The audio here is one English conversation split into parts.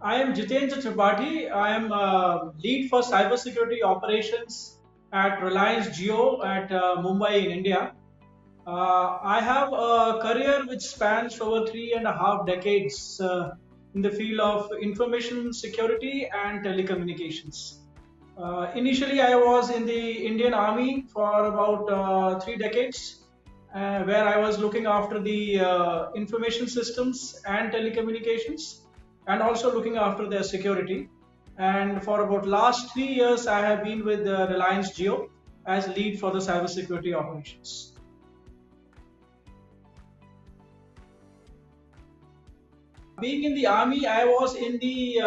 I am Jitendra Tripathi. I am lead for Cybersecurity Operations at Reliance Jio at Mumbai in India. I have a career which spans over 3.5 decades in the field of information security and telecommunications. Initially, I was in the Indian Army for about 3 decades, where I was looking after the information systems and telecommunications, and also looking after their security. And for about last 3 years, I have been with Reliance Jio as lead for the cybersecurity operations. Being in the army, I was in the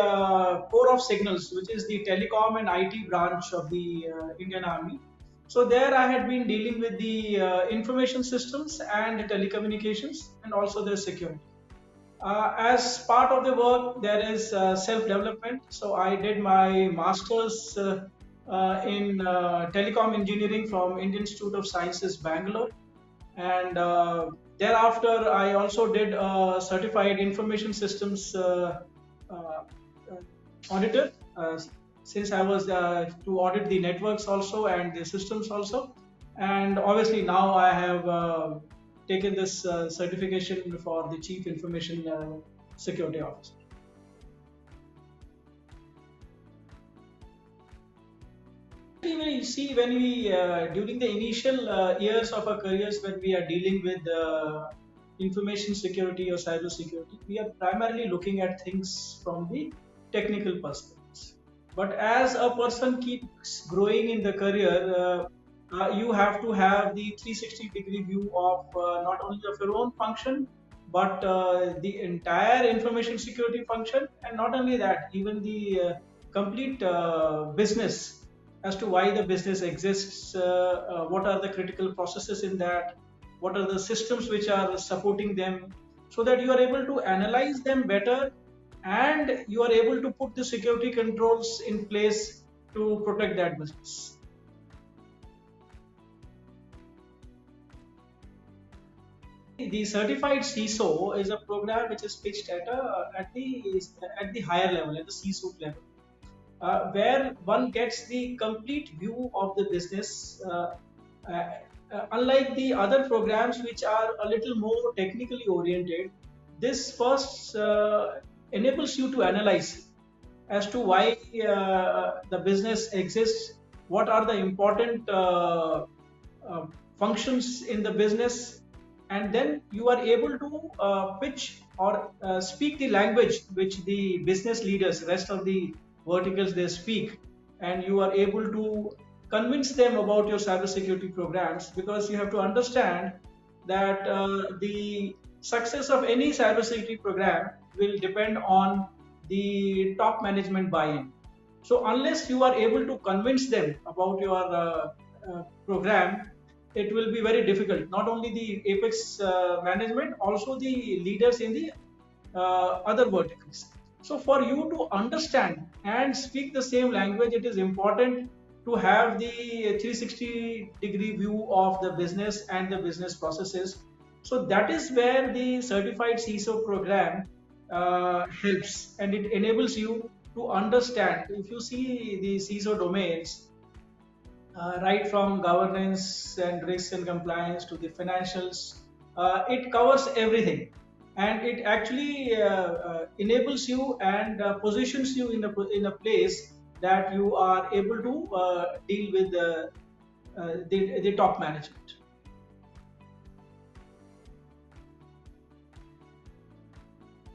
Corps of Signals, which is the telecom and IT branch of the Indian Army. So there I had been dealing with the information systems and telecommunications and also their security. As part of the work, there is self-development. So I did my master's in telecom engineering from Indian Institute of Sciences, Bangalore, and thereafter I also did a certified information systems uh, auditor, since I was to audit the networks also and the systems also. And obviously now I have taken this certification for the chief information security officer. You see, when we during the initial years of our careers, when we are dealing with information security or cyber security, we are primarily looking at things from the technical perspectives. But as a person keeps growing in the career, you have to have the 360-degree view of not only of your own function, but the entire information security function, and not only that, even the complete business, as to why the business exists, what are the critical processes in that, what are the systems which are supporting them, so that you are able to analyze them better and you are able to put the security controls in place to protect that business. The certified CISO is a program which is pitched at the higher level, at the CISO level, where one gets the complete view of the business. Uh, Unlike the other programs which are a little more technically oriented, this first enables you to analyze as to why the business exists, what are the important functions in the business, and then you are able to pitch or speak the language which the business leaders, rest of the verticals, they speak, and you are able to convince them about your cybersecurity programs, because you have to understand that the success of any cybersecurity program will depend on the top management buy-in. So unless you are able to convince them about your program, it will be very difficult. Not only the apex management, also the leaders in the other verticals. So for you to understand and speak the same language, it is important to have the 360-degree view of the business and the business processes. So that is where the certified CISO program helps, and it enables you to understand. If you see the CISO domains, right from governance and risk and compliance to the financials, it covers everything, and it actually enables you and positions you in a place that you are able to deal with the top management.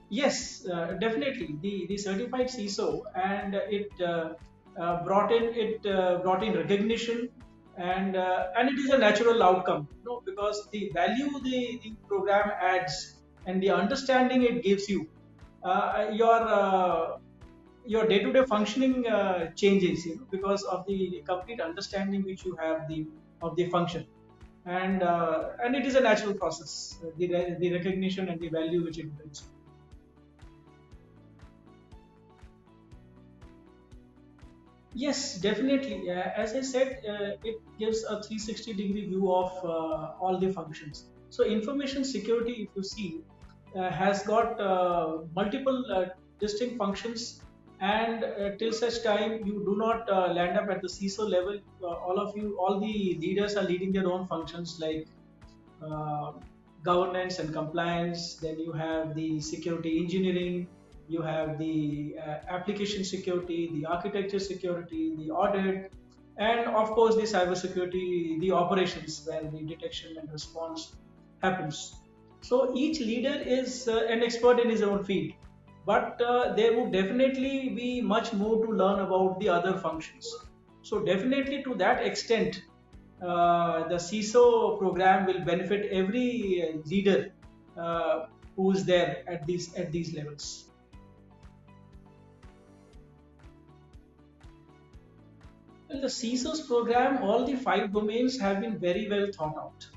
Yes, definitely. The certified CISO, and it brought in recognition, and it is a natural outcome, because the value the program adds and the understanding it gives you, your day-to-day functioning changes, because of the complete understanding which you have the of the function, and it is a natural process, the recognition and the value which it brings. Yes, definitely. As I said, it gives a 360-degree view of all the functions. So information security, if you see, has got multiple distinct functions, and till such time you do not land up at the CISO level, all the leaders are leading their own functions like uh, governance and compliance. Then you have the security engineering, you have the application security, the architecture security, the audit, and of course the cybersecurity, the operations where the detection and response happens. So each leader is an expert in his own field, but there would definitely be much more to learn about the other functions. So definitely to that extent, the CISO program will benefit every leader who is there at these levels. Well, the CISO's program, all the five domains have been very well thought out.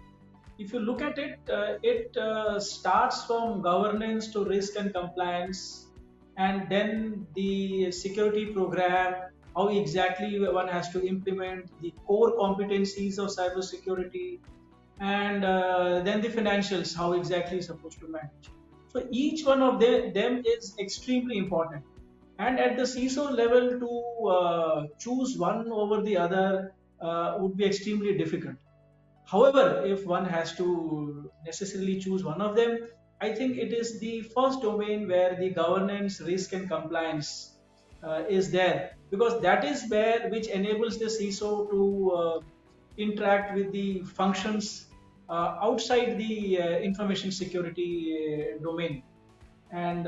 If you look at it, it starts from governance to risk and compliance, and then the security program, how exactly one has to implement the core competencies of cybersecurity, and then the financials, how exactly is supposed to manage. So each one of them is extremely important. And at the CISO level, to choose one over the other would be extremely difficult. However, if one has to necessarily choose one of them, I think it is the first domain where the governance, risk, and compliance is there, because that is where which enables the CISO to interact with the functions outside the information security domain, and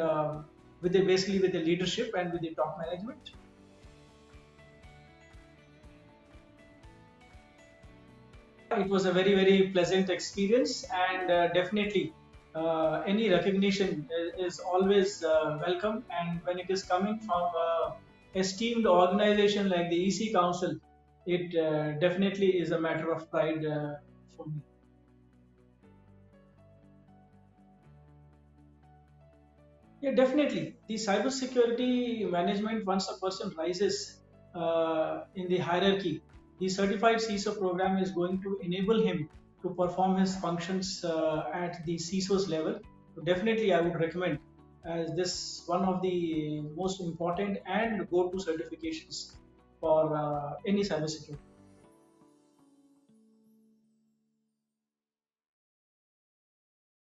with the basically with the leadership and with the top management. It was a very pleasant experience, and definitely any recognition is always welcome. And when it is coming from a esteemed organization like the EC Council, it definitely is a matter of pride for me. Yeah, definitely. The cybersecurity management, once a person rises in the hierarchy, the certified CISO program is going to enable him to perform his functions at the CISO's level. So definitely, I would recommend as this one of the most important and go-to certifications for any cybersecurity.